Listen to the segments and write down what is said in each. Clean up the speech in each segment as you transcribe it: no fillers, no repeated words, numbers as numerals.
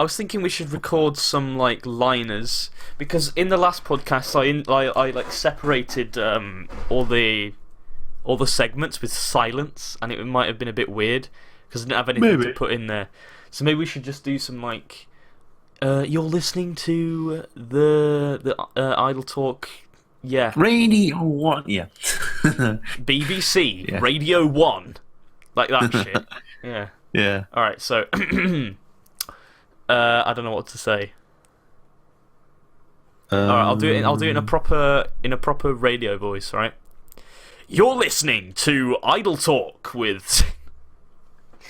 I was thinking we should record some like liners because in the last podcast I like separated all the segments with silence, and it might have been a bit weird because I didn't have anything to put in there. So maybe we should just do some like you're listening to the Idle Talk, yeah. Radio 1, yeah. BBC, Yeah. Radio 1. Like that shit. Yeah. Yeah. Alright, so I don't know what to say. Alright, I'll do it in a proper radio voice, right? You're listening to Idle Talk with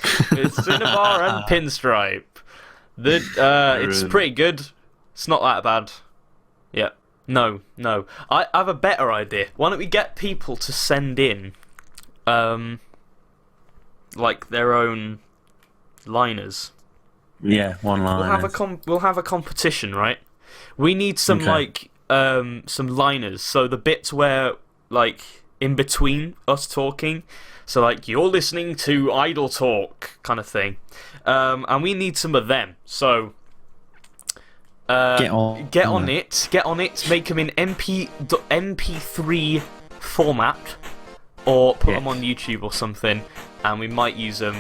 Cinnabar and Pinstripe. It's pretty good. It's not that bad. Yeah. No. I have a better idea. Why don't we get people to send in like their own liners? Yeah, one line. We'll have a competition, right? We need some like some liners. So the bits where like in between us talking, so like you're listening to Idle Talk kind of thing, and we need some of them. So get on it. Make them in MP3 format, or put them on YouTube or something, and we might use them.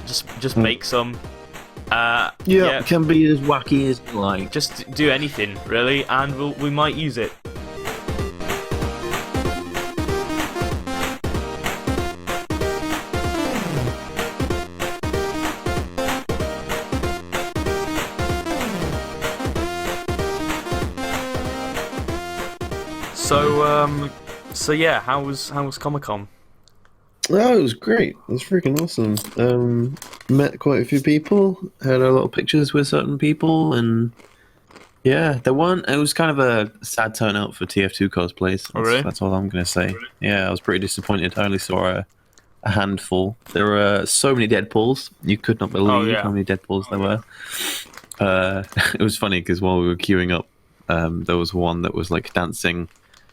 Just make some. Yeah, can be as wacky as you like. Just do anything really, and we might use it. So yeah, how was Comic-Con? Oh, it was great. It was freaking awesome. Met quite a few people, had a lot of pictures with certain people, and yeah, it was kind of a sad turnout for TF2 cosplays. Oh, really? That's all I'm going to say. Yeah, I was pretty disappointed. I only saw a handful. There were so many Deadpools. You could not believe how many Deadpools there were. It was funny because while we were queuing up, there was one that was like dancing.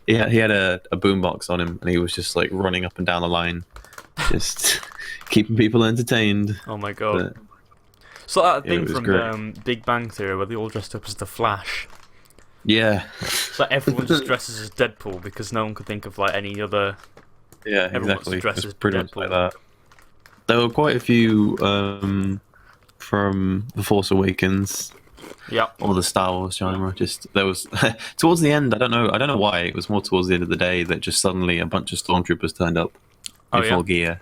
Yeah, he had a boombox on him, and he was just like running up and down the line, just keeping people entertained. Oh my god! So that thing from Big Bang Theory where they all dressed up as the Flash. Yeah. So everyone just dresses as Deadpool because no one could think of like any other. Yeah, exactly. Dressed as pretty much like that. There were quite a few from The Force Awakens. Yeah. Or the Star Wars genre. There was towards the end. I don't know why. It was more towards the end of the day that just suddenly a bunch of stormtroopers turned up in full gear.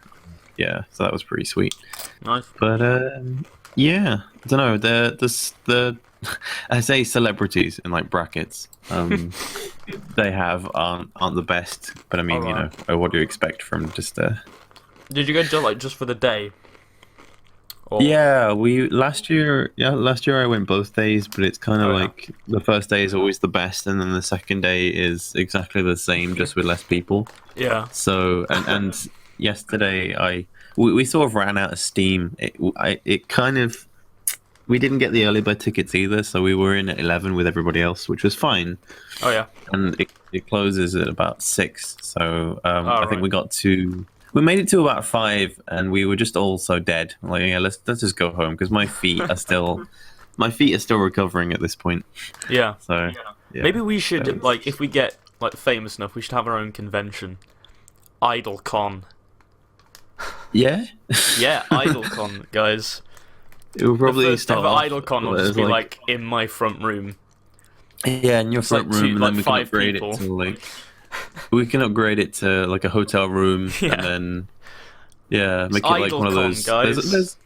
Yeah, so that was pretty sweet. Nice. But yeah, I don't know. The I say celebrities in like brackets. They aren't the best. But I mean, you know, what do you expect from just Did you go just for the day? Or... Yeah, last year I went both days, but it's kind of like the first day is always the best, and then the second day is exactly the same, just with less people. Yeah. So and yesterday we sort of ran out of steam. It kind of, we didn't get the early bird tickets either, so we were in at 11 with everybody else, which was fine. Oh yeah. And it closes at about 6, so I think we made it to about 5, and we were just all so dead. Like, yeah, let's just go home because my feet are still recovering at this point. Yeah. So yeah. Maybe we should like, if we get like famous enough, we should have our own convention, IdleCon. Yeah. Yeah, IdleCon, guys. It will probably the first start ever off, IdleCon will just be like in my front room. Yeah, in your front room, and then we can upgrade it to like. We can upgrade it to like a hotel room, and then make it like one of those. Guys.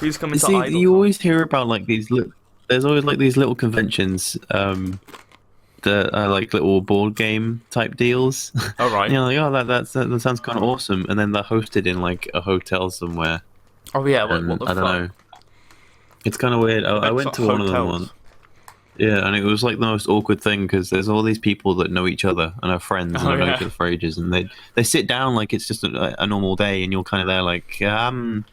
Who's coming to See, IdleCon? you always hear about like these. There's always like these little conventions, that are like little board game type deals. Oh right. You know, like that sounds kind of awesome, and then they're hosted in like a hotel somewhere. Oh yeah, what the I don't fuck? know. It's kind of weird. I went to one of them once. Yeah, and it was like the most awkward thing because there's all these people that know each other and are friends and have known each other for ages, and they sit down like it's just a normal day, and you're kind of there like, I'm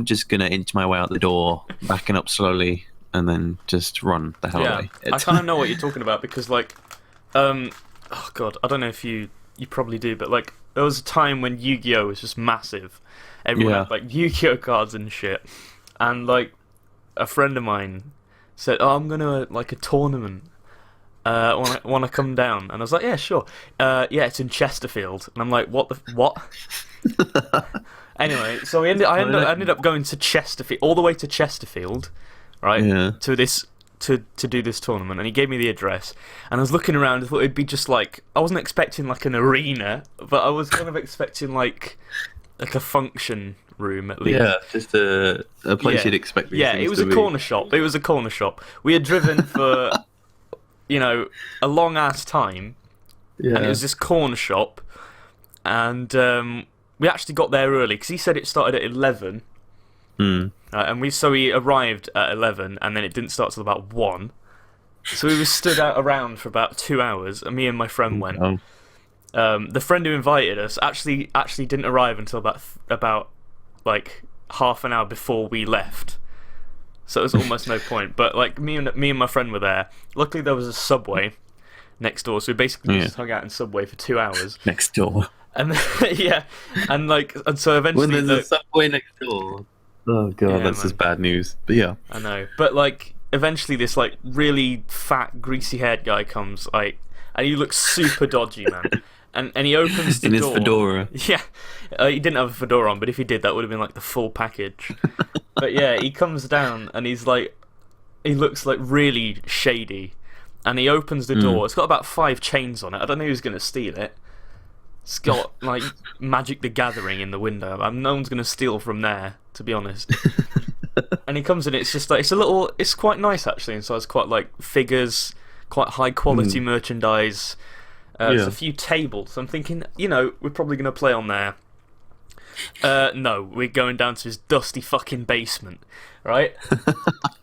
just gonna inch my way out the door, backing up slowly, and then just run the hell away. I kind of know what you're talking about because like, oh god, I don't know if you probably do, but like there was a time when Yu-Gi-Oh was just massive. Everyone had like Yu-Gi-Oh cards and shit, and like a friend of mine said, "Oh, I'm gonna like a tournament. Want to come down?" And I was like, "Yeah, sure. Yeah, it's in Chesterfield." And I'm like, "What the what?" Anyway, so I ended up going to Chesterfield, all the way to Chesterfield, right? Yeah. To do this tournament, and he gave me the address, and I was looking around. I thought it'd be just like, I wasn't expecting like an arena, but I was kind of expecting like a function room at least. Yeah, just a place you'd expect these things it was to a be. corner shop. It was a corner shop. We had driven for a long ass time, and it was this corner shop, and we actually got there early because he said it started at 11. And we arrived at 11, and then it didn't start till about 1. So we were stood out around for about 2 hours, and me and my friend went. The friend who invited us actually didn't arrive until about like half an hour before we left. So it was almost no point. But like me and my friend were there. Luckily there was a Subway next door, so we basically just hung out in Subway for 2 hours. Next door. And and so eventually when there's a Subway next door. Oh god, that's just bad news. But yeah, I know. But like, eventually, this like really fat, greasy-haired guy comes, like, and he looks super dodgy, man. And he opens the door. in his fedora. Yeah, he didn't have a fedora on, but if he did, that would have been like the full package. But yeah, he comes down and he looks like really shady, and he opens the door. It's got about 5 chains on it. I don't know who's gonna steal it. It's got like Magic the Gathering in the window. No one's gonna steal from there, to be honest. And he comes in. It's just like it's quite nice actually. And so it's quite like figures, quite high quality merchandise. There's a few tables. I'm thinking, we're probably gonna play on there. No, we're going down to his dusty fucking basement, right?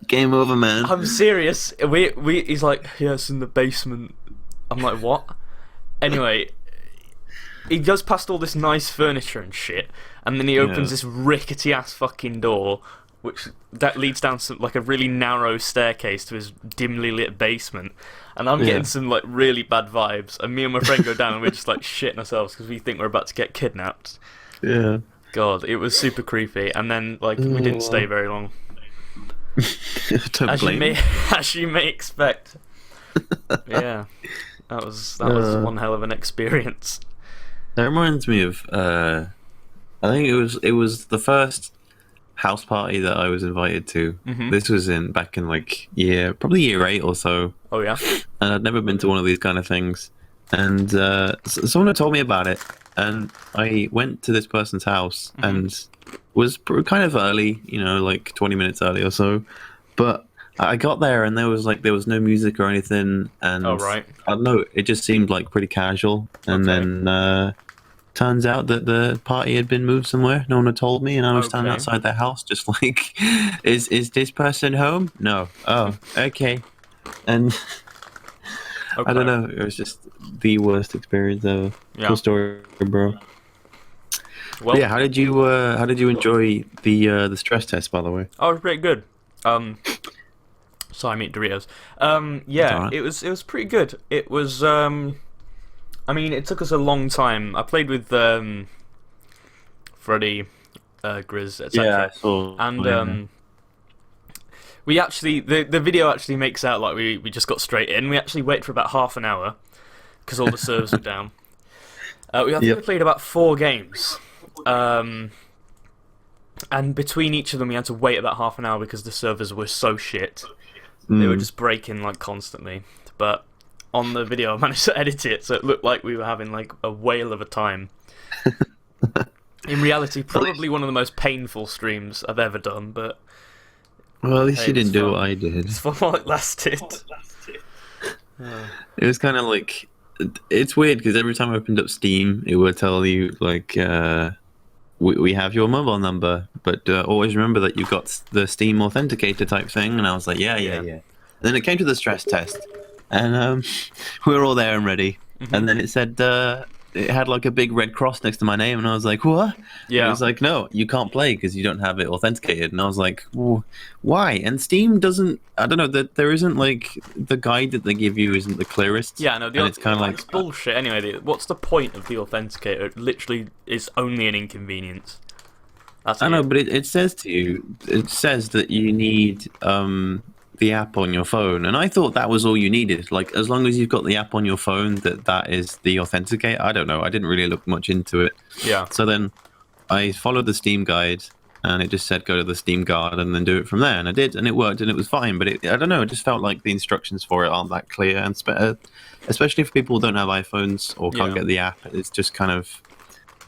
Game over, man. I'm serious. He's like, yeah, it's in the basement. I'm like, what? Anyway. He goes past all this nice furniture and shit, and then he opens this rickety ass fucking door, that leads down to like a really narrow staircase to his dimly lit basement. And I'm getting some like really bad vibes. And me and my friend go down, and we're just like shitting ourselves because we think we're about to get kidnapped. Yeah. God, it was super creepy. And then like we didn't stay very long. As you may expect. Yeah, that was one hell of an experience. That reminds me of I think it was the first house party that I was invited to. This was back in like probably year 8 or so. Oh yeah. And I'd never been to one of these kind of things. And someone had told me about it, and I went to this person's house and was kind of early, like 20 minutes early or so. But I got there and there was no music or anything, and I don't know, it just seemed like pretty casual. And then turns out that the party had been moved somewhere. No one had told me, and I was standing outside their house, just like, is this person home? No. Oh, okay. And I don't know. It was just the worst experience ever. Yeah. Cool story, bro. Well, yeah. How did you enjoy the stress test, by the way? Oh, it was pretty good. Sorry, I mean Doritos. Right. It was pretty good. It was I mean, it took us a long time. I played with Freddy, Grizz, etc. Yeah, I saw. And we actually the video actually makes out like we just got straight in. We actually waited for about half an hour because all the servers were down. I think we played about 4 games. And between each of them, we had to wait about half an hour because the servers were so shit. They were just breaking like constantly. But on the video, I managed to edit it so it looked like we were having like a whale of a time. In reality, probably one of the most painful streams I've ever done. But well, at least you didn't do what I did. It's fun while it lasted. It was kind of like, it's weird because every time I opened up Steam, it would tell you like, we have your mobile number, but always remember that you've got the Steam authenticator type thing. And I was like, yeah. And then it came to the stress test, and we were all there and ready. And then it said it had like a big red cross next to my name, and I was like, what? Yeah. It was like, no, you can't play because you don't have it authenticated. And I was like, well, why? And Steam doesn't, I don't know, that there isn't like, the guide that they give you isn't the clearest. Yeah, no, it's kind of like, it's bullshit. Anyway, what's the point of the authenticator? It literally is only an inconvenience. I know, but it says to you, it says that you need the app on your phone, and I thought that was all you needed. Like, as long as you've got the app on your phone, that is the authenticator. I don't know. I didn't really look much into it. Yeah. So then I followed the Steam guide, and it just said go to the Steam guide and then do it from there, and I did, and it worked, and it was fine. But I don't know. It just felt like the instructions for it aren't that clear, and especially if people don't have iPhones or can't get the app, it's just kind of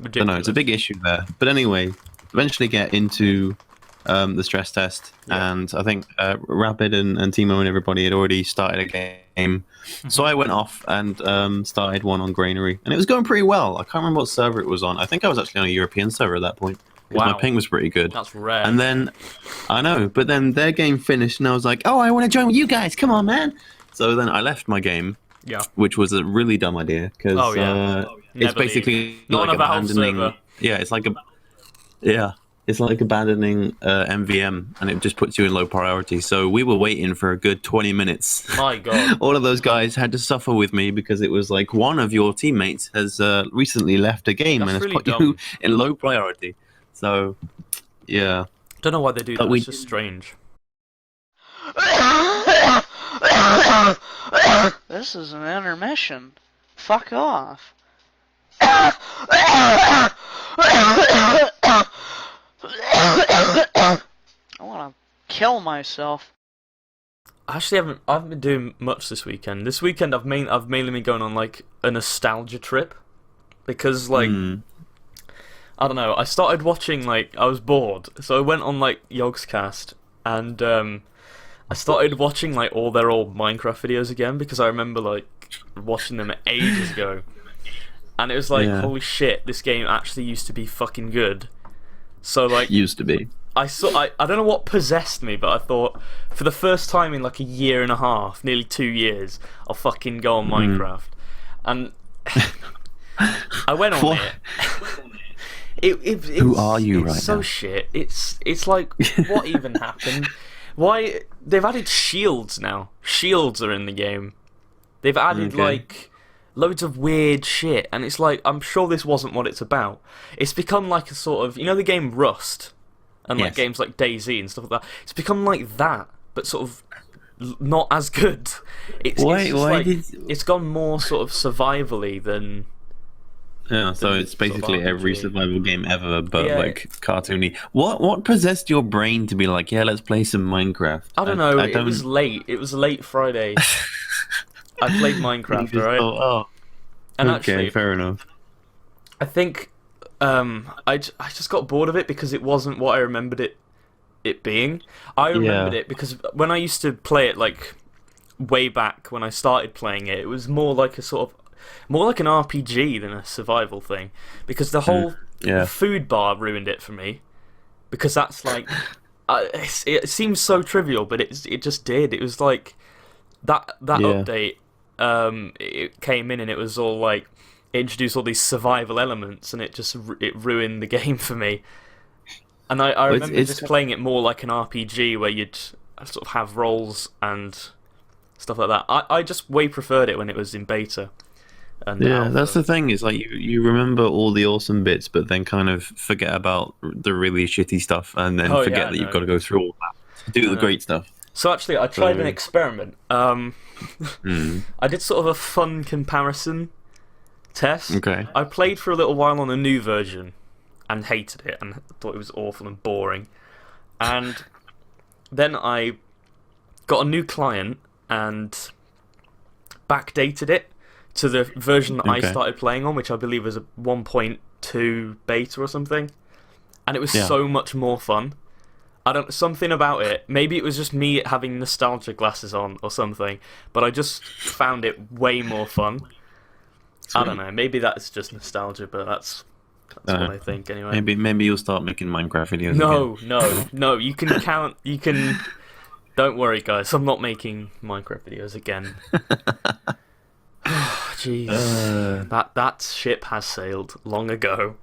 ridiculous. I don't know. It's a big issue there. But anyway, eventually get into the stress test, and I think Rapid and Timo and everybody had already started a game. So I went off and started one on Granary, and it was going pretty well. I can't remember what server it was on. I think I was actually on a European server at that point. Wow. My ping was pretty good. That's rare. And then, I know, but then their game finished, and I was like, oh, I want to join with you guys. Come on, man. So then I left my game, which was a really dumb idea, because it's basically like abandoning... Yeah, it's like it's like abandoning MVM, and it just puts you in low priority. So we were waiting for a good 20 minutes. My God. All of those guys had to suffer with me because it was like one of your teammates has recently left a game and has put you in low priority. So, yeah. Don't know why they do that. It's just strange. This is an intermission. Fuck off. I want to kill myself. Actually, I haven't been doing much this weekend. This weekend, I've mainly been going on like a nostalgia trip, because like I don't know. I started watching, like, I was bored, so I went on like Yogscast, and I started watching like all their old Minecraft videos again, because I remember like watching them ages ago, and it was like, holy shit, this game actually used to be fucking good. So like, used to be. I don't know what possessed me, but I thought, for the first time in like a year and a half, nearly 2 years, I'll fucking go on Minecraft. And I went on it. Who are you right now? It's so shit. It's like, what even happened? Why they've added shields now? Shields are in the game. They've added like loads of weird shit, and it's like, I'm sure this wasn't what it's about. It's become like a sort of, you know, the game Rust, and like games like DayZ and stuff like that. It's become like that, but sort of not as good. It's gone more sort of survivally than. Yeah, so it's basically every survival game ever, but like cartoony. What possessed your brain to be like, yeah, let's play some Minecraft? I don't know. It was late. It was late Friday. I played Minecraft, right? And actually, fair enough. I think I just got bored of it because it wasn't what I remembered it being. I remembered it because when I used to play it, like way back when I started playing it, it was more like an RPG than a survival thing, because the whole food bar ruined it for me. Because that's like, it seems so trivial, but it just did. It was like that update. It came in and it was all like, it introduced all these survival elements, and it ruined the game for me. And I remember just playing it more like an RPG where you'd sort of have roles and stuff like that. I just way preferred it when it was in beta. And that's the thing, is like you remember all the awesome bits, but then kind of forget about the really shitty stuff, and then forget that you've got to go through all that to do the great stuff. So actually, I tried an experiment. I did sort of a fun comparison test. Okay. I played for a little while on a new version and hated it and thought it was awful and boring. And then I got a new client and backdated it to the version that I started playing on, which I believe was a 1.2 beta or something. And it was so much more fun. Something about it, maybe it was just me having nostalgia glasses on or something, but I just found it way more fun. Sweet. I don't know, maybe that's just nostalgia, but that's what I think anyway. Maybe you'll start making Minecraft videos again. No, you can don't worry guys, I'm not making Minecraft videos again. Jeez. That ship has sailed long ago.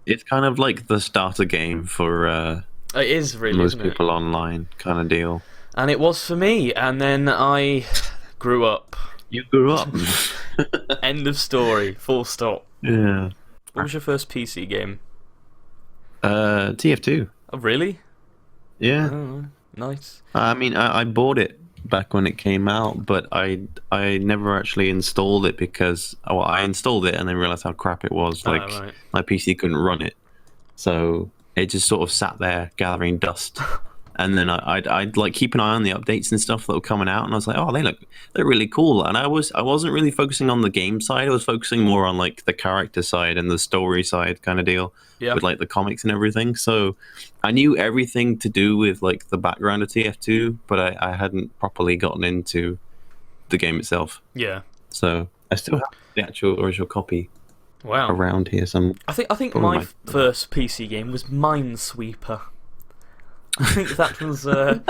It's kind of like the starter game for it is really, most people online kind of deal. And it was for me, and then I grew up. You grew up. End of story. Full stop. Yeah. What was your first PC game? TF2. Oh, really? Yeah. Oh, nice. I mean, I bought it back when it came out, but I never actually installed it because I installed it and then realized how crap it was. Like Right. my PC couldn't run it, so it just sort of sat there gathering dust. And then I'd like keep an eye on the updates and stuff that were coming out, and I was like, oh, they're really cool. And I wasn't really focusing on the game side. I was focusing more on like the character side and the story side kind of deal with like the comics and everything. So I knew everything to do with like the background of TF2, but I hadn't properly gotten into the game itself. Yeah. So I still have the actual original copy. Wow. Around here some. I think my first PC game was Minesweeper. I think that was the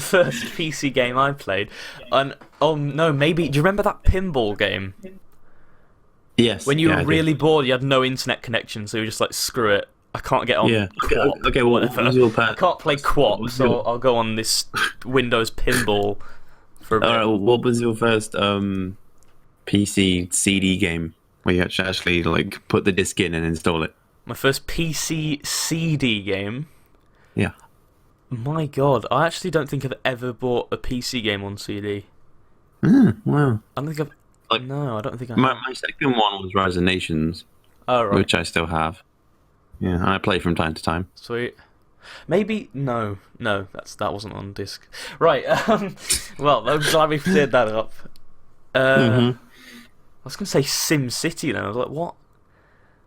first PC game I played. And oh no, maybe do you remember that pinball game? Yes. When you were really bored, you had no internet connection, so you were just like, screw it, I can't get on. Yeah. Co-op, okay. Well, what was your I can't play co-op, so I'll go on this Windows pinball for a bit. Alright, what was your first PC CD game where you actually like put the disc in and install it? My first PC CD game. Yeah. My God, I actually don't think I've ever bought a PC game on CD. Wow. I don't think I've. Like, no, I don't think I. My second one was Rise of Nations, which I still have. Yeah, and I play from time to time. Sweet. Maybe no, that wasn't on disc. Right. Well, I'm glad we cleared that up. I was gonna say Sim City then. I was like, what?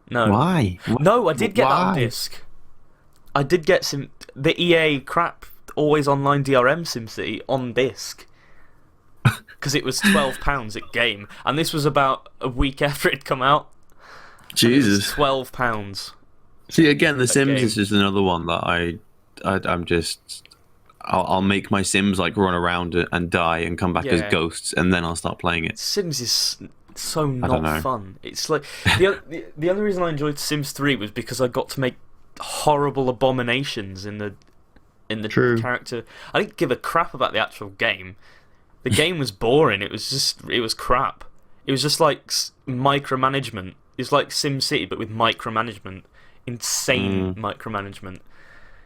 No. Why? No, I did get that on disc. I did get the EA crap always online DRM SimCity on disc because it was £12 at game, and this was about a week after it'd come out. Jesus, £12. See, again, The Sims game. is just another one that I'm just. I'll make my Sims like run around and die and come back as ghosts, and then I'll start playing it. Sims is so not fun. It's like the only reason I enjoyed Sims 3 was because I got to make horrible abominations in the character. I didn't give a crap about the actual game. The game was boring. It was crap. It was just like micromanagement. It's like SimCity but with micromanagement, insane micromanagement.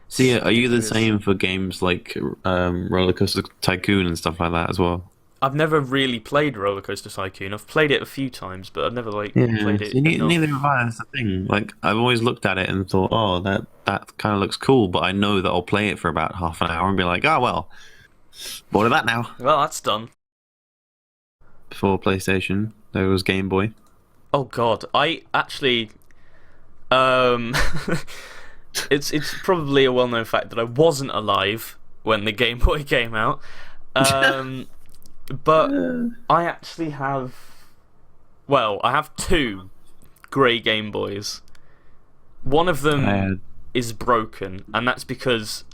See, are you the same for games like Roller Coaster Tycoon and stuff like that as well? I've never really played Roller Coaster Tycoon. I've played it a few times, but I've never played it. Neither have I. That's the thing. Like, I've always looked at it and thought, oh, that kind of looks cool, but I know that I'll play it for about half an hour and be like, oh well, bored of that now. Well, that's done. Before PlayStation, there was Game Boy. Oh God, I actually, it's probably a well-known fact that I wasn't alive when the Game Boy came out. But I actually have. Well, I have two grey Game Boys. One of them is broken, and that's because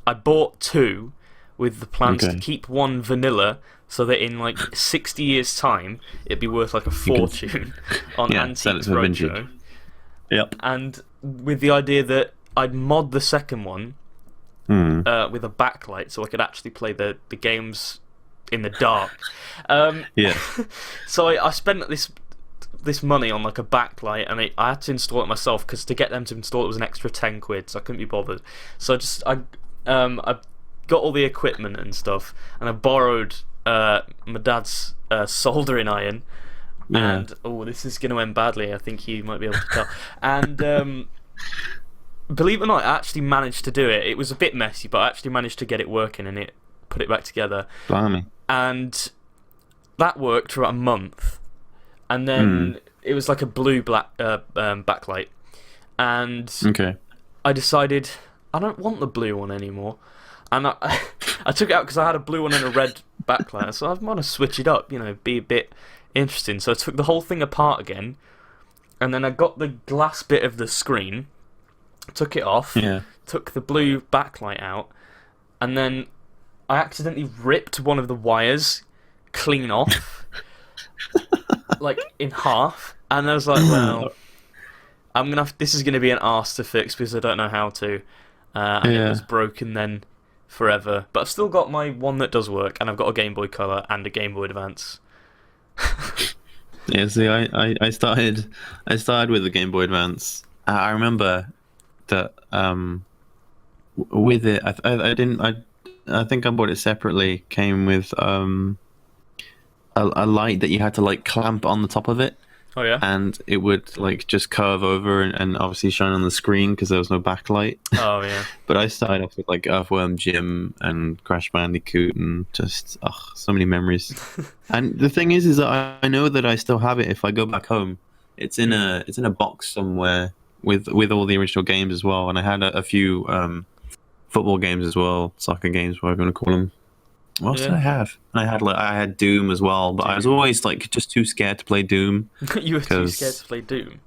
I bought two with the plans to keep one vanilla, so that in like 60 years' time it'd be worth like a fortune on Antiques Roadshow. Yep. And with the idea that I'd mod the second one with a backlight, so I could actually play the games in the dark. So I spent this money on like a backlight, and I had to install it myself because to get them to install it was an extra £10, so I couldn't be bothered. So I got all the equipment and stuff, and I borrowed my dad's soldering iron. And this is going to end badly. I think you might be able to tell. And believe it or not, I actually managed to do it. It was a bit messy, but I actually managed to get it working and put it back together. Blimey. And that worked for about a month, and then it was like a blue-black backlight, and I decided I don't want the blue one anymore, and I took it out because I had a blue one and a red backlight, so I want to switch it up, be a bit interesting. So I took the whole thing apart again, and then I got the glass bit of the screen, took it off, took the blue backlight out, and then I accidentally ripped one of the wires clean off, like in half, and I was like, well, this is gonna be an arse to fix because I don't know how to, and it was broken then forever. But I've still got my one that does work, and I've got a Game Boy Color and a Game Boy Advance. See, I started with the Game Boy Advance. I remember that with it, I didn't. I think I bought it separately. Came with a light that you had to like clamp on the top of it. Oh yeah. And it would like just curve over and obviously shine on the screen because there was no backlight. Oh yeah. But I started off with like Earthworm Jim and Crash Bandicoot and just so many memories. And the thing is that I know that I still have it if I go back home. It's in a box somewhere with all the original games as well. And I had a few football games as well, soccer games, whatever you want to call them. What else did I have? I had Doom as well, but I was always like just too scared to play Doom. You were too scared to play Doom.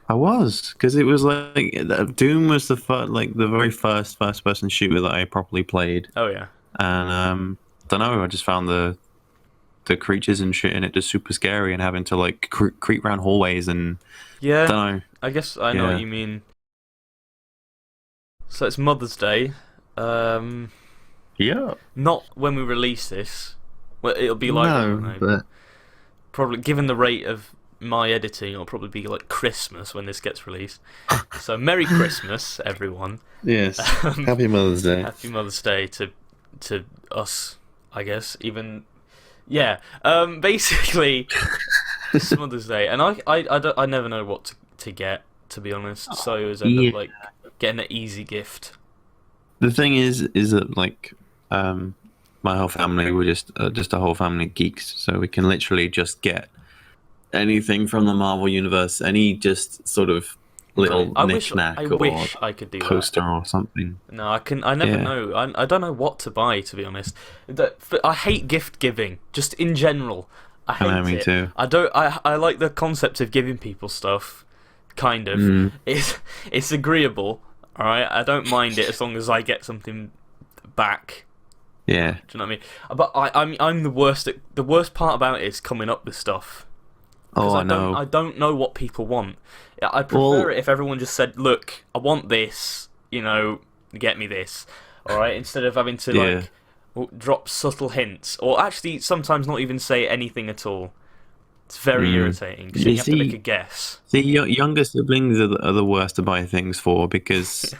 I was, because it was like Doom was the very first person shooter that I properly played. Oh yeah. And don't know, I just found the creatures and shit in it just super scary, and having to like creep around hallways and yeah. Don't know. I guess I know what you mean. So it's Mother's Day. Yeah. Not when we release this. Well, it'll be like but probably given the rate of my editing, it'll probably be like Christmas when this gets released. So Merry Christmas, everyone. Yes. Happy Mother's Day. Happy Mother's Day to us, I guess. Even basically it's Mother's Day, and I never know what to get, to be honest. So it was end up like getting an easy gift. The thing is that like my whole family, we're just a whole family of geeks, so we can literally just get anything from the Marvel universe, any just sort of little knick-knack or wish I could do poster that. or something. No, I never know. I don't know what to buy, to be honest. I hate gift giving, just in general. I hate it. Me too. I like the concept of giving people stuff, kind of. It's agreeable. All right, I don't mind it as long as I get something back. Yeah. Do you know what I mean? But I'm the worst. The worst part about it is coming up with stuff. Oh, I know. I don't know what people want. I'd prefer it if everyone just said, "Look, I want this. You know, get me this." All right, instead of having to like drop subtle hints, or actually sometimes not even say anything at all. It's very irritating because you have to make a guess. See, younger siblings are the worst to buy things for, because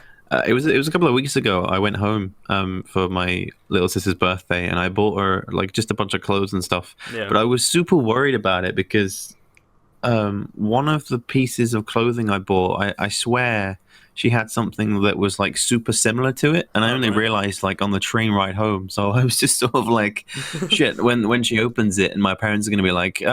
it was a couple of weeks ago. I went home for my little sister's birthday, and I bought her like just a bunch of clothes and stuff. Yeah. But I was super worried about it because one of the pieces of clothing I bought, I swear she had something that was like super similar to it, and I only realized like on the train ride home. So I was just sort of like, shit. When she opens it, and my parents are gonna be like,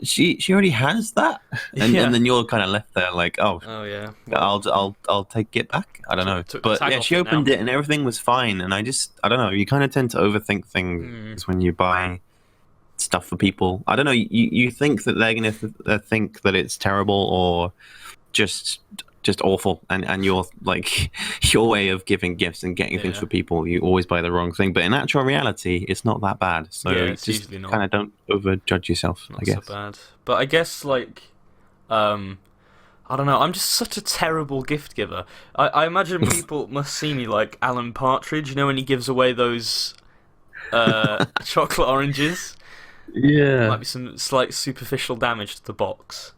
she already has that, and then you're kind of left there like, oh yeah, I'll take it back. I don't know, but yeah, she opened it and everything was fine, and I don't know. You kind of tend to overthink things when you buy stuff for people. I don't know. You think that they're gonna think that it's terrible or just awful, and you're like, your way of giving gifts and getting things for people, you always buy the wrong thing. But in actual reality, it's not that bad. So it's just kind of don't overjudge yourself. Not I guess. So bad. But I guess like, I don't know. I'm just such a terrible gift giver. I imagine people must see me like Alan Partridge. You know when he gives away those chocolate oranges. Yeah. Might be some slight superficial damage to the box.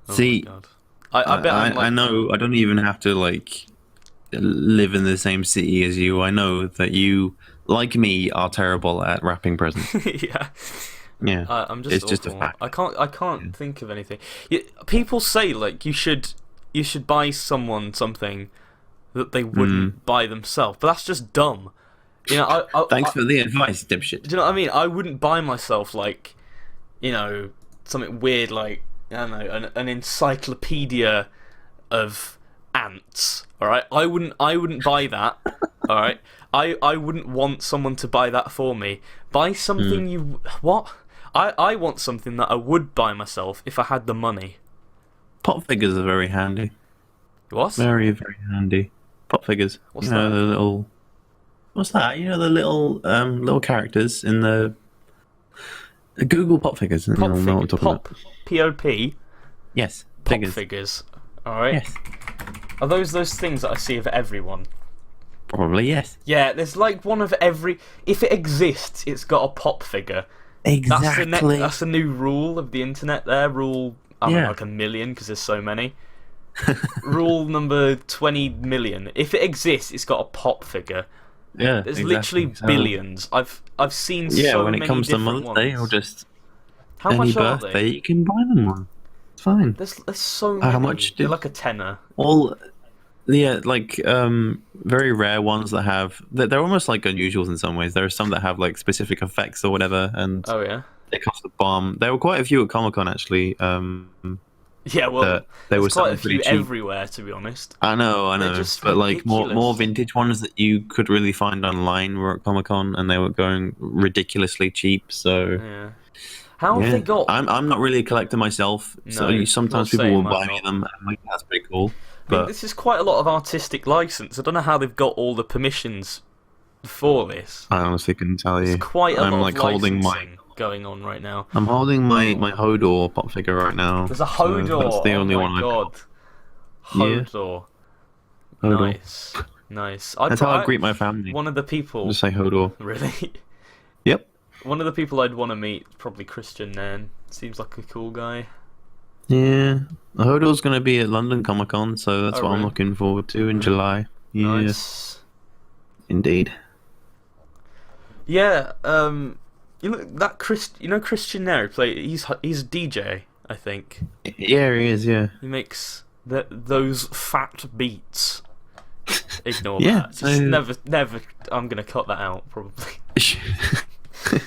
See. Oh my God. I bet I know I don't even have to like live in the same city as you. I know that you, like me, are terrible at wrapping presents. Yeah. I'm just. It's awful. just a fact. I can't think of anything. People say like you should buy someone something that they wouldn't buy themselves, but that's just dumb. You know. Thanks for the advice, dipshit. Do you know what I mean? I wouldn't buy myself like, you know, something weird like, I don't know, an encyclopedia of ants. All right, I wouldn't buy that. All right, I wouldn't want someone to buy that for me. Buy something you what? I want something that I would buy myself if I had the money. Pop figures are very handy. What? Very, very handy. Pop figures. What's that? The little. What's that? You know, the little characters in the Google pop figures. Pop. P-O-P? Yes. Pop figures. Alright. Yes. Are those things that I see of everyone? Probably, yes. Yeah, there's like one of every... If it exists, it's got a pop figure. Exactly. That's the new rule of the internet there. Rule, I don't know, like 1 million, because there's so many. Rule number 20 million. If it exists, it's got a pop figure. Yeah, there's exactly. literally billions. I've seen yeah, so when many it comes to different Mother's Day ones. or just How any much are birthday, they? you can buy them one. It's fine. There's so many. How much? They're like a tenner. All, yeah, like very rare ones that have. They're almost like unusuals in some ways. There are some that have like specific effects or whatever, and Oh yeah. they cost a bomb. There were quite a few at Comic Con actually. Yeah, well, there was quite a pretty few cheap. everywhere, to be honest. I know, just but like more ridiculous. vintage ones that you could really find online were at Comic Con, and they were going ridiculously cheap. So Yeah. How have they got? I'm not really a collector myself, so No, sometimes not people will same, buy I'm me not. them, and like that's pretty cool. I mean, But this is quite a lot of artistic license. I don't know how they've got all the permissions for this. I honestly couldn't tell you. It's quite a I'm lot like of holding licensing going on right now. I'm holding my Hodor pop figure right now. There's a so Hodor. that's the only oh one my I've god. Yeah. Hodor. Hodor. Nice. Nice. That's how I greet my family. One of the people. Just say Hodor. Really? Yep. One of the people I'd want to meet, probably Christian Nairn. Seems like a cool guy. Yeah. Hodor's gonna be at London Comic Con, so that's Oh, what I'm really? looking forward to in July. Yeah. Nice. Indeed. Yeah, you know that Christian Nairn he's a DJ, I think. Yeah, he is. Yeah. He makes those fat beats. Ignore Yeah, that. Just never. I'm gonna cut that out probably.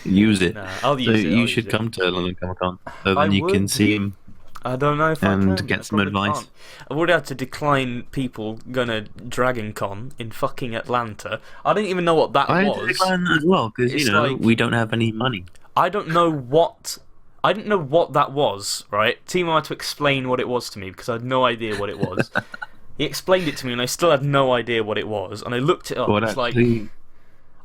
Use it. Nah, I'll So use it. you should come to London Comic Con, so then you can would. see him. I don't know if I and can. get I some probably advice. can't. I've already had to decline people going to Dragon Con in fucking Atlanta. I didn't even know what that I was. decline as well because It's you know like- we don't have any money. I didn't know what that was, right? Timo had to explain what it was to me because I had no idea what it was. He explained it to me and I still had no idea what it was. And I looked it up. But It's like actually,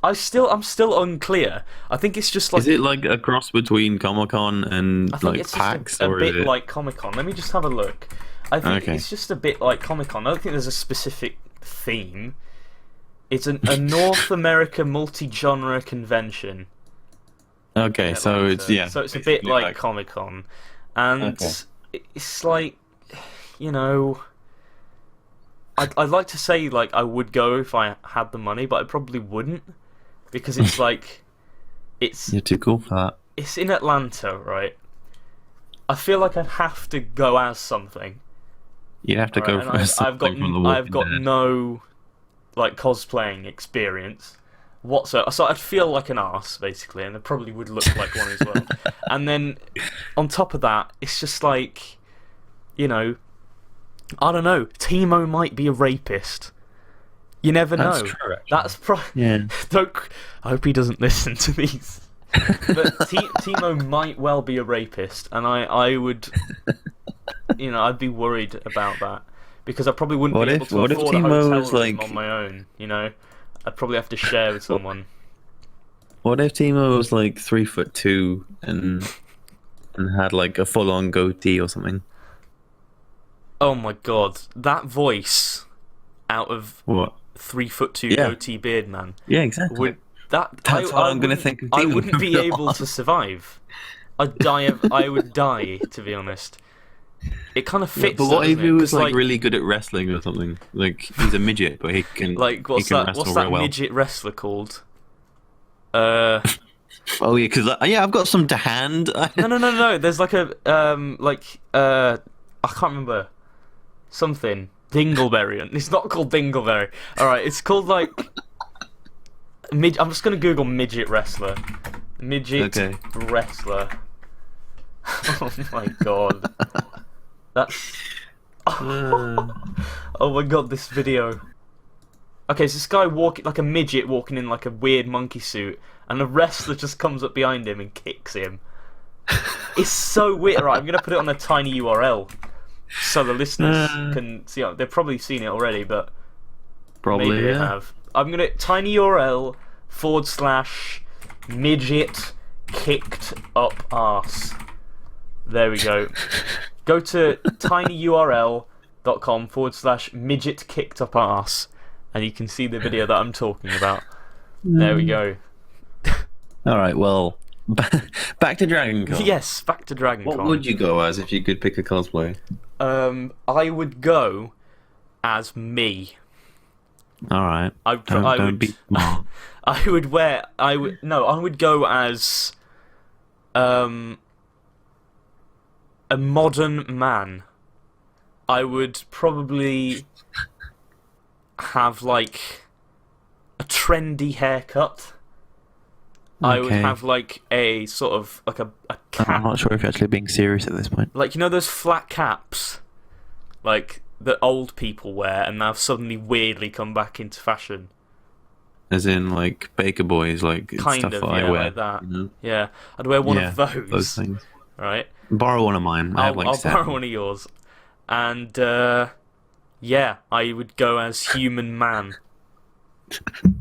I'm still unclear. I think it's just like is it like a cross between Comic Con and I think like it's PAX, just a or is bit it? like Comic Con. Let me just have a look. I think Okay. it's just a bit like Comic Con. I don't think there's a specific theme. It's a North America multi-genre convention. Okay, so Atlanta. it's yeah. So it's a bit basically like Comic Con, and Okay. it's like, you know, I'd like to say like I would go if I had the money, but I probably wouldn't because it's like it's You're too cool for that. it's in Atlanta, right? I feel like I'd have to go as something. You'd have to go Right, for and something I've got from the Walking I've got Dead. no like cosplaying experience whatsoever, so I'd feel like an arse basically, and I probably would look like one as well. And then on top of that, it's just like, you know, I don't know. Timo might be a rapist. You never know. That's true, actually. That's Yeah. Don't. I hope he doesn't listen to these. But Timo might well be a rapist, and I would, you know, I'd be worried about that because I probably wouldn't What be if- able to what if afford a Timo hotel was, room like- on my own. You know, I'd probably have to share with someone. What if Timo was like 3'2" and had like a full-on goatee or something? Oh my god, that voice out of What? 3'2" Yeah. goatee beard man Yeah, exactly. would that. That's what I'm gonna wouldn't- think of I Timo, wouldn't be to be able to survive. I'd die. I would die, to be honest. It kind of fits. But what though, if doesn't he it? was 'Cause, like really good at wrestling or something? Like he's a midget, but he can like he what's can that? wrestle What's that real well. midget wrestler called? Oh yeah, because yeah, I've got some to hand. No. There's like a I can't remember something Dingleberry. It's not called Dingleberry. All right, it's called like I'm just gonna Google midget wrestler. Midget Okay. wrestler. Oh my god. That's. Oh my god, this video. Okay, so this guy walking like a midget walking in like a weird monkey suit, and a wrestler just comes up behind him and kicks him. It's so weird. Right, I'm gonna put it on a tiny URL so the listeners can see it. They've probably seen it already, but Probably maybe they yeah. have. I'm gonna tiny URL / midget kicked up arse. There we go. Go to tinyurl.com / midget kicked up arse, and you can see the video that I'm talking about. There we go. All right, well, back to Dragon Con. Yes, back to Dragon What Con. would you go as if you could pick a cosplay? I would go as me. All right. Don't be smart. I would go as a modern man. I would probably have like a trendy haircut. Okay. I would have like a sort of like a cap. I'm not sure if you're actually being serious at this point. Like, you know those flat caps? Like, that old people wear and now suddenly weirdly come back into fashion. As in, like, Baker Boys, like, Kind stuff of, that I yeah, wear. like that. You know? Yeah, I'd wear one of those things. Right? Borrow one of mine. I have, like, I'll 7. borrow one of yours. And, yeah, I would go as Human Man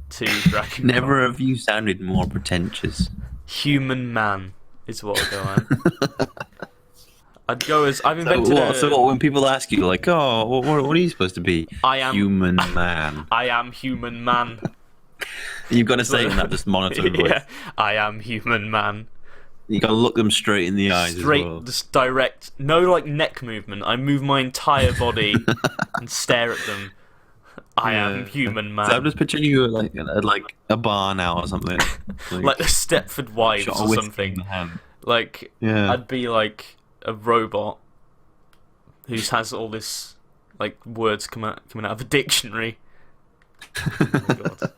to Dragon Never have you sounded more pretentious. Human Man is what I'll go as. I'd go as... I've invented So what, when people ask you, like, oh, what are you supposed to be? I am... Human Man. I am Human Man. You've got to say it in that just monotone voice. Yeah, I am Human Man. You got to look them straight in the eyes Straight, as well. just direct. No, like, neck movement. I move my entire body and stare at them. I am Human Man. So I'm just picturing you at like a bar now or something. Like the Stepford Wives shot or of whiskey something. in the hand. Like, Yeah. I'd be like a robot who has all this, like, words coming out of a dictionary. Oh, God.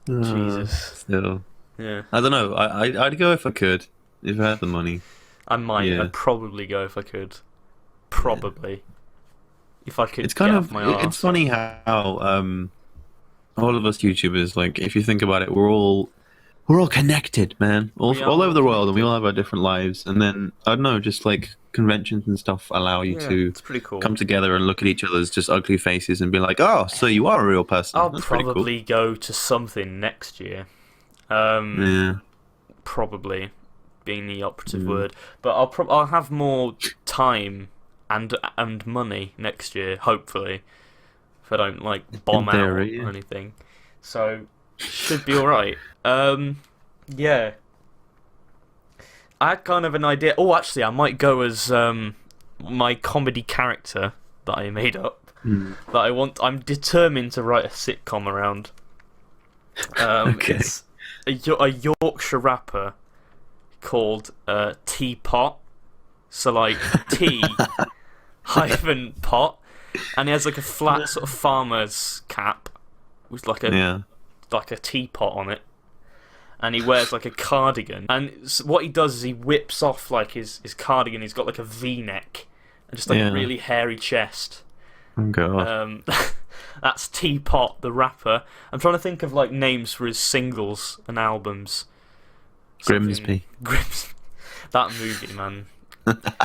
Jesus. Still. Yeah. I don't know. I'd go if I could. If I had the money. I might. Yeah. I'd probably go if I could. Probably. If I could It's kind get of off my arse. it's funny how all of us YouTubers, like, if you think about it, we're all connected, man. All over the world, and we all have our different lives. And then I don't know, just like conventions and stuff allow you to it's pretty cool. come together and look at each other's just ugly faces and be like, oh, so you are a real person. I'll That's pretty cool. probably go to something next year. Yeah. Probably being the operative word, but I'll have more time and money next year, hopefully, if I don't like bomb out or anything. So should be all right. Yeah. I had kind of an idea. Oh, actually, I might go as my comedy character that I made up. That I'm determined to write a sitcom around. Okay. It's a Yorkshire rapper called Teapot. So, like, tea hyphen pot, and he has like a flat sort of farmer's cap with like a teapot on it, and he wears like a cardigan. And what he does is he whips off like his cardigan. He's got like a V-neck and just like a really hairy chest. Oh God. That's Teapot, the rapper. I'm trying to think of like names for his singles and albums. Grimsby. That movie, man.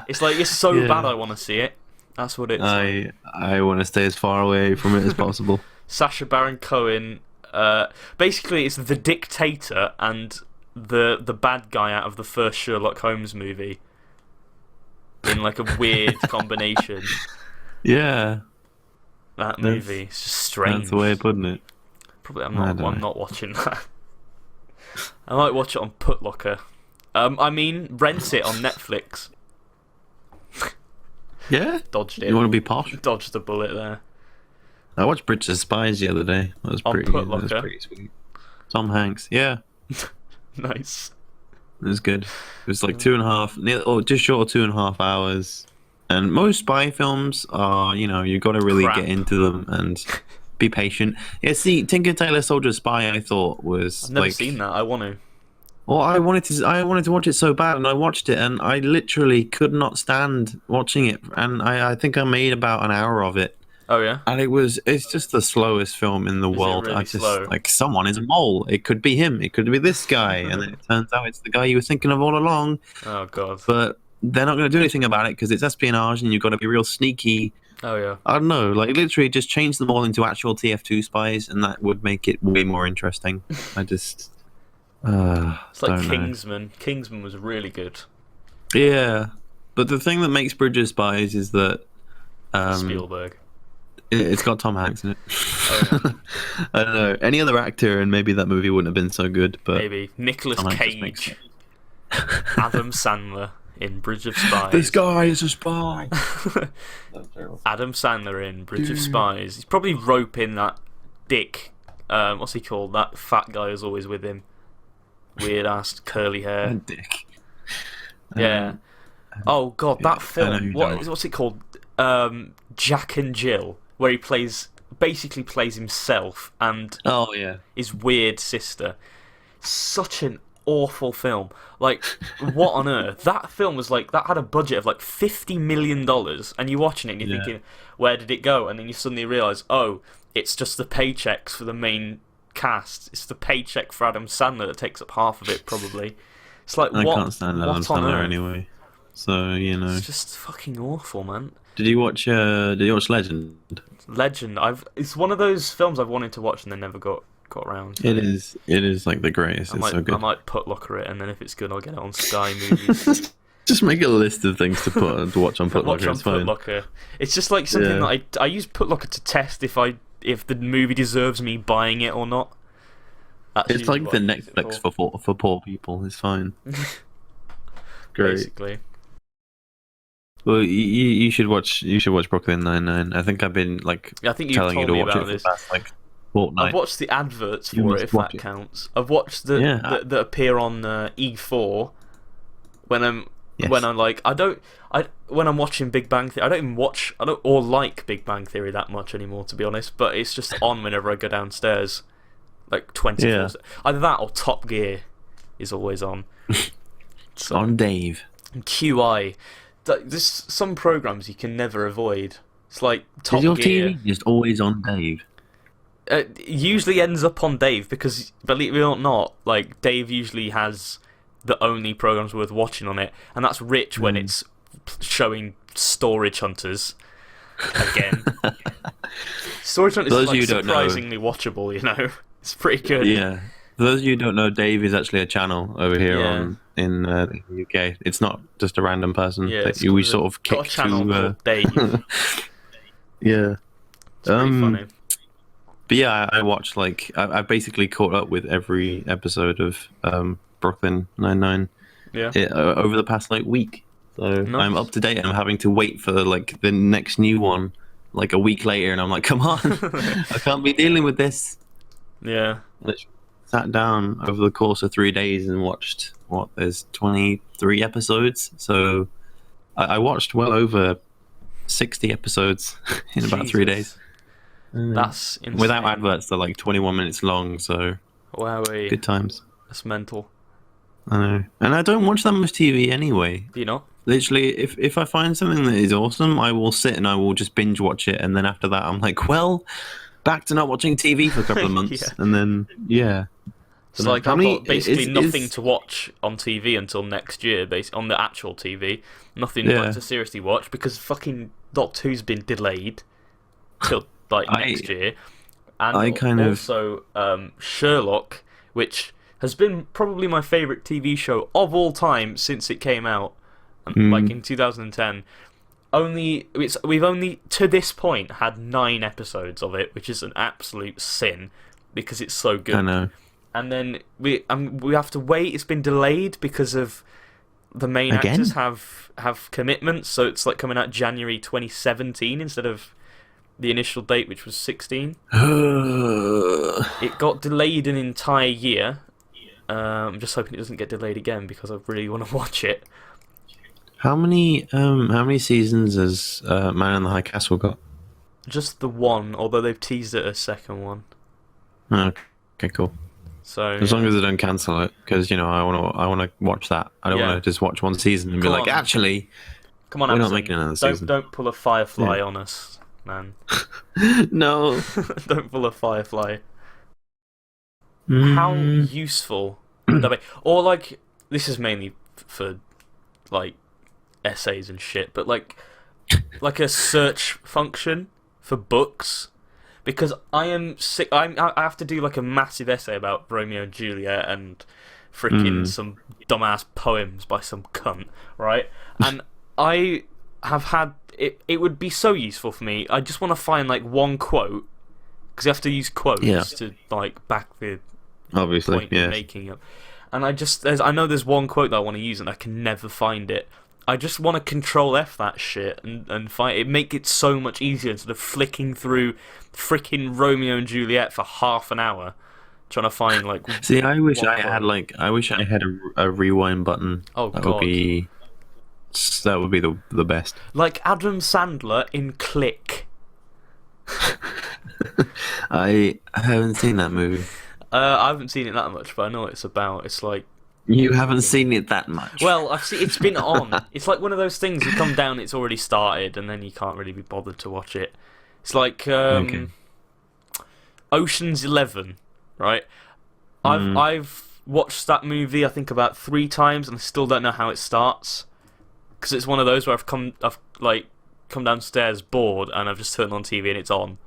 It's like, it's so bad I want to see it. That's what it's like. I want to stay as far away from it as possible. Sacha Baron Cohen. Basically, it's the dictator and the bad guy out of the first Sherlock Holmes movie in like a weird combination. Yeah. That movie. It's just strange. That's the way of putting it. Probably I'm not watching that. I might watch it on Putlocker. I mean, rent it on Netflix. Yeah? Dodged it. You want to be posh? Dodged the bullet there. I watched Bridge of Spies the other day. That was pretty good. That was pretty sweet. Tom Hanks, yeah. Nice. It was good. It was like 2.5, or just short of 2.5 hours. And most spy films are, you've got to really get into them and be patient. Yeah, see, Tinker Tailor Soldier Spy, I thought was I've never seen that. I want to. Well, I wanted to watch it so bad, and I watched it, and I literally could not stand watching it. And I think I made about an hour of it. Oh yeah. And it's just the slowest film in the world. Really slow? Like, someone is a mole. It could be him. It could be this guy, and then it turns out it's the guy you were thinking of all along. Oh God. But they're not going to do anything about it because it's espionage, and you've got to be real sneaky. Oh yeah. I don't know. Like, literally, just change them all into actual TF2 spies, and that would make it way more interesting. I just. It's like Kingsman. Kingsman was really good. Yeah, but the thing that makes Bridge of Spies is that Spielberg. It's got Tom Hanks in it. Oh, yeah. I don't know, any other actor, and maybe that movie wouldn't have been so good. But maybe Nicolas Cage, Adam Sandler. in Bridge of Spies. This guy is a spy. Adam Sandler in Bridge of Spies. He's probably roping that dick. What's he called? That fat guy who's always with him. Weird ass curly hair. Dick. Yeah. Oh god, that film. What's it called? Jack and Jill, where he basically plays himself and his weird sister. Such an awful film. Like, what on earth? That film was like, that had a budget of like $50 million, and you're watching it and you're thinking, where did it go? And then you suddenly realise, oh, it's just the paychecks for the main cast. It's the paycheck for Adam Sandler that takes up half of it, probably. It's like, I can't stand Adam Sandler anyway. So, you know. It's just fucking awful, man. Did you watch Legend? Legend. It's one of those films I've wanted to watch and then never got around to. It is like the greatest. It's so good. I might putlocker it, and then if it's good, I'll get it on Sky Movies. Just make a list of things to watch on Putlocker. Putlocker. It's just like something that I use Putlocker to test if the movie deserves me buying it or not. It's like the Netflix for poor people. It's fine. Great. Basically. Well, you should watch Brooklyn Nine-Nine. I think I've been telling you to watch it for the past fortnight. I've watched the adverts for it, if that counts. I've watched that appear on E4 when I'm when I'm watching Big Bang Theory. I don't like Big Bang Theory that much anymore, to be honest. But it's just on whenever I go downstairs, like 24. Either that or Top Gear is always on. So, on Dave. And QI. There's some programs you can never avoid. It's like Top Gear. Is your TV just always on Dave? It usually ends up on Dave because, believe it or not, like Dave usually has the only programs worth watching on it, and that's rich when it's showing Storage Hunters again. Storage Hunters is like surprisingly watchable, you know. It's pretty good. Yeah. For those of you who don't know, Dave is actually a channel over here in the UK. It's not just a random person that we sort of kick to. Called Dave. Yeah. It's pretty funny. But yeah, I watched I basically caught up with every episode of Brooklyn Nine-Nine over the past week. So I'm up to date, and I'm having to wait for the next new one a week later, and I'm like, come on, I can't be dealing with this. Yeah. Sat down over the course of 3 days and watched there's 23 episodes. So I watched well over 60 episodes in about 3 days. That's insane. Without adverts, they're 21 minutes long, so good times. That's mental. I know. And I don't watch that much TV anyway. Do you not? Literally, if I find something that is awesome, I will sit and I will just binge watch it, and then after that I'm like, well, back to not watching TV for a couple of months. And then, It's I've got basically nothing to watch on TV until next year, on the actual TV. Nothing to seriously watch, because fucking Doctor Who's been delayed till next year. And also Sherlock, which has been probably my favourite TV show of all time since it came out, in 2010. We've only to this point had 9 episodes of it, which is an absolute sin because it's so good. I know. And then we have to wait. It's been delayed because of the main actors have commitments, so it's coming out January 2017 instead of the initial date, which was 16. It got delayed an entire year. I'm just hoping it doesn't get delayed again because I really want to watch it. How many seasons has Man in the High Castle got? Just the one, although they've teased it a second one. Oh, okay, cool. So as long as they don't cancel it, because I want to watch that. I don't want to just watch one season and be like, actually, come on, we're not making another season. Don't pull a Firefly on us, man. No, don't pull a Firefly. How useful would that be? Or this is mainly for essays and shit, but a search function for books, because I am sick. I have to do a massive essay about Romeo and Juliet and freaking some dumbass poems by some cunt, right? And I have had it. It would be so useful for me. I just want to find one quote, because you have to use quotes to back the obviously point you're making up. And I know there's one quote that I want to use, and I can never find it. I just want to control F that shit and fight it. Make it so much easier instead of flicking through freaking Romeo and Juliet for half an hour trying to find like. See, I wish I had a rewind button. Oh God. That would be the best. Like Adam Sandler in Click. I haven't seen that movie. I haven't seen it that much, but I know what it's about. It's like. You haven't seen it that much. Well, I've seen it's been on. It's like one of those things you come down, it's already started, and then you can't really be bothered to watch it. It's like Ocean's 11, right? I've watched that movie I think about 3 times, and I still don't know how it starts because it's one of those where I've come downstairs bored, and I've just turned on TV and it's on.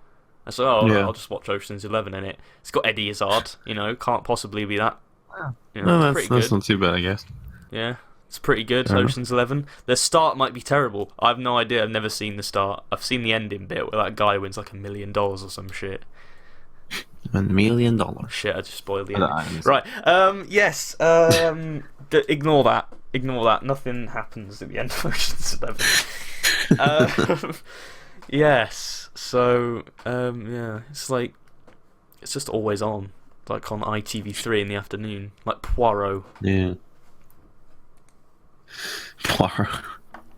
I said, I'll just watch Ocean's 11 in it. It's got Eddie Izzard, can't possibly be that. No, that's not too bad, I guess. Yeah, it's pretty good. Ocean's 11. The start might be terrible. I have no idea. I've never seen the start. I've seen the ending bit where that guy wins like $1 million or some shit. $1 million. Shit, I just spoiled the ending. Right. Yes. Ignore that. Ignore that. Nothing happens at the end of Ocean's 11. Yes. So, yeah, it's just always on. Like on ITV3 in the afternoon, like Poirot. Yeah. Poirot,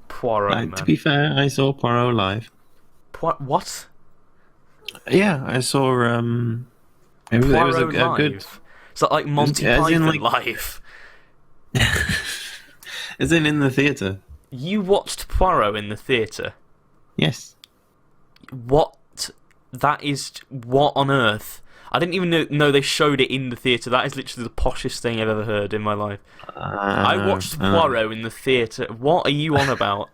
man. To be fair, I saw Poirot live. What? Yeah, I saw. It was a good. Is that like Monty Python live? Is it in the theatre? You watched Poirot in the theatre? Yes. What? That is what on earth? I didn't even know they showed it in the theatre. That is literally the poshest thing I've ever heard in my life. I watched Poirot in the theatre. What are you on about?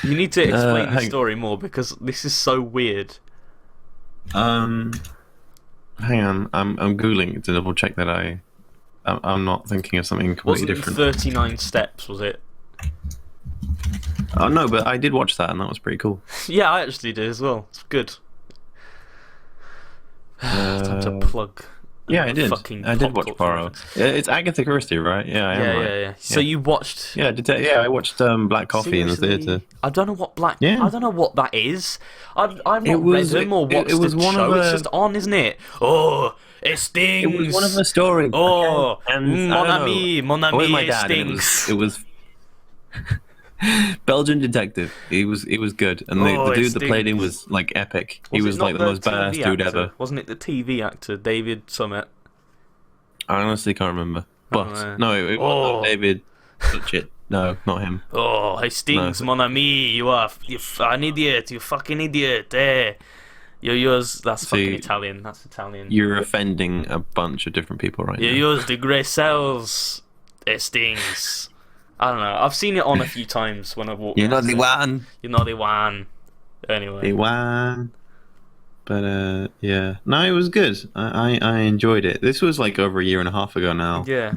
You need to explain the story more because this is so weird. Hang on, I'm googling to double check that I'm not thinking of something completely different. 39 Steps, was it? Oh no, but I did watch that and that was pretty cool. Yeah, I actually did as well. It's good. Time to plug. Yeah, I did. I did watch Poirot. It's Agatha Christie, right? Yeah, I am. Yeah. So you watched? Yeah, I watched Black Coffee in the theatre. I don't know what I don't know what that is. I've not read them or watched the show. It's just on, isn't it? Oh, it stings. It was one of the stories. Oh, mon ami, it stings. It was Belgian detective. He was good, and the dude that played him was like epic. He was like the most badass dude ever. Wasn't it the TV actor David Summit? I honestly can't remember, but no, it wasn't David. Shit, no, not him. Oh, he stings, mon ami. You're an idiot. You fucking idiot. You're yours. That's fucking Italian. That's Italian. You're offending a bunch of different people right now. You use the grey cells. It stings. I don't know. I've seen it on a few times when I've walked. You're not the one. You're not the one. Anyway. The one. But yeah, no, it was good. I enjoyed it. This was like over 1.5 years ago now. Yeah.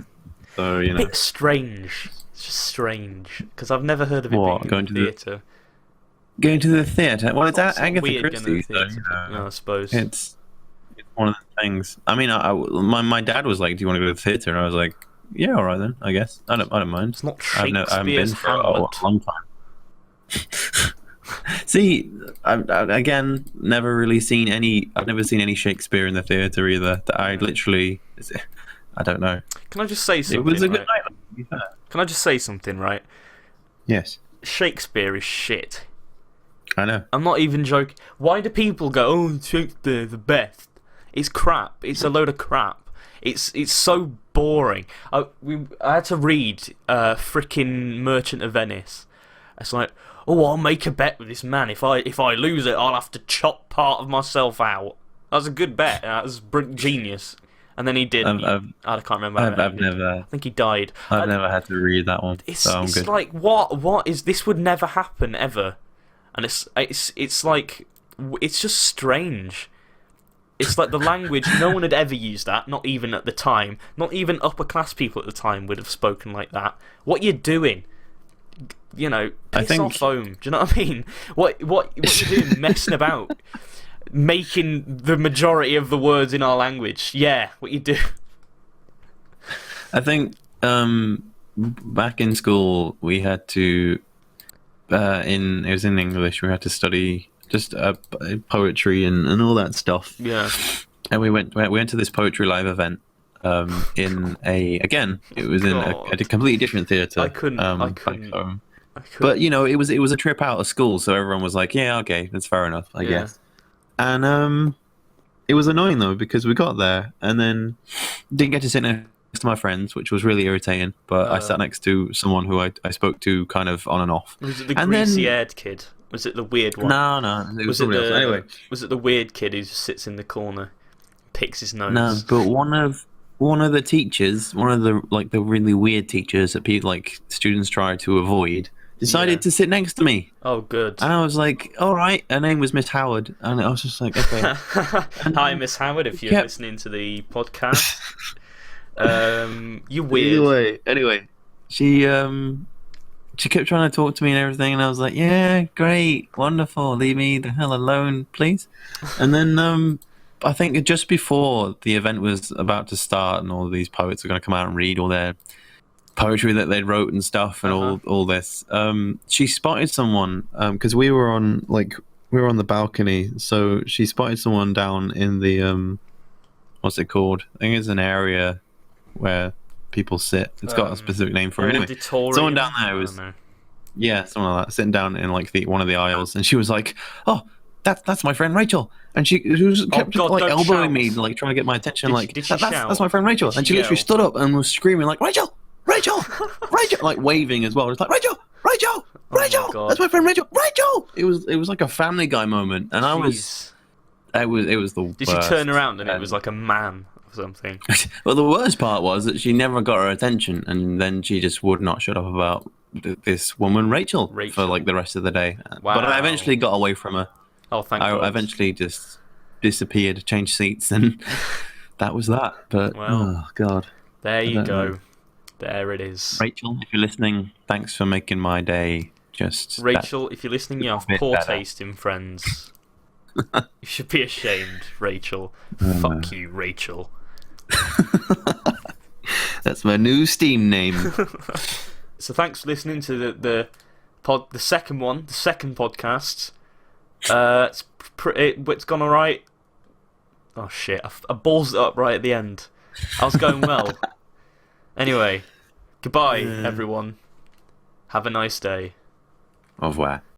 So a bit strange. It's just strange because I've never heard of it being going in the theatre. Going to the theatre? Well, it's Agatha Christie, so no, I suppose it's one of the things. I mean, my dad was like, "Do you want to go to the theatre?" And I was like, "Yeah, all right then. I guess I don't mind." It's not Shakespeare's I haven't been for Hamlet. a long time. See, again, never really seen any. I've never seen any Shakespeare in the theatre either. I literally, I don't know. Can I just say something? It was a good night. Can I just say something, right? Yes. Shakespeare is shit. I know. I'm not even joking. Why do people go, "Oh, Shakespeare, the best"? It's crap. It's a load of crap. It's so boring. I had to read frickin' Merchant of Venice. It's like, oh, I'll make a bet with this man. If I lose it, I'll have to chop part of myself out. That was a good bet. That was genius. And then he did. I can't remember. I've never. I think he died. I've never had to read that one. It's good. Like what is this? Would never happen ever. And it's like it's just strange. It's like the language, no one had ever used that, not even at the time. Not even upper class people at the time would have spoken like that. What you doing? You know, piss off home. Do you know what I mean? What you doing? Messing about, making the majority of the words in our language. Yeah, what you do? I think back in school, we had to it was in English. We had to study just poetry and all that stuff. Yeah. And we went to this poetry live event. It was in a completely different theatre. I couldn't. But it was a trip out of school, so everyone was like, "Yeah, okay, that's fair enough, I guess." And it was annoying though because we got there and then didn't get to sit next to my friends, which was really irritating. But I sat next to someone who I spoke to kind of on and off. Was it the greasy-haired kid? Was it the weird one? No, it was somebody else. Anyway, was it the weird kid who just sits in the corner, picks his nose? No, but one of the teachers, one of the really weird teachers that students try to avoid, decided to sit next to me. Oh, good. And I was like, all right. Her name was Miss Howard, and I was just like, okay. Hi, Miss Howard, if you're listening to the podcast. You weird. Anyway, she kept trying to talk to me and everything, and I was like, yeah, great, wonderful. Leave me the hell alone, please. And then I think just before the event was about to start, and all of these poets were going to come out and read all their poetry that they wrote and stuff, and all this. She spotted someone because we were on the balcony, so she spotted someone down in the what's it called? I think it's an area where people sit. It's got a specific name for it. Anyway, someone down there was someone like that, sitting down in one of the aisles, and she was like, "Oh, that's my friend Rachel," and she kept elbowing me, trying to get my attention. That's my friend Rachel, and she literally stood up and was screaming like, "Rachel, Rachel, Rachel!" like waving as well, just like Rachel, Rachel, Rachel. That's my friend Rachel, Rachel. It was like a Family Guy moment, and I was. It was the worst. Did she turn around and it was like a man or something? Well, the worst part was that she never got her attention, and then she just would not shut up about this woman, Rachel, for the rest of the day. Wow. But I eventually got away from her. Oh, thank God. I eventually just disappeared, changed seats, and that was that. But, oh, God. There you go. There it is. Rachel, if you're listening, thanks for making my day Rachel, if you're listening, you have poor taste in friends. You should be ashamed, Rachel. Fuck you, Rachel. That's my new Steam name. So thanks for listening to the second podcast. It's gone alright. Oh shit! I ballsed it up right at the end. I was going well. Anyway, goodbye, everyone. Have a nice day. Au revoir.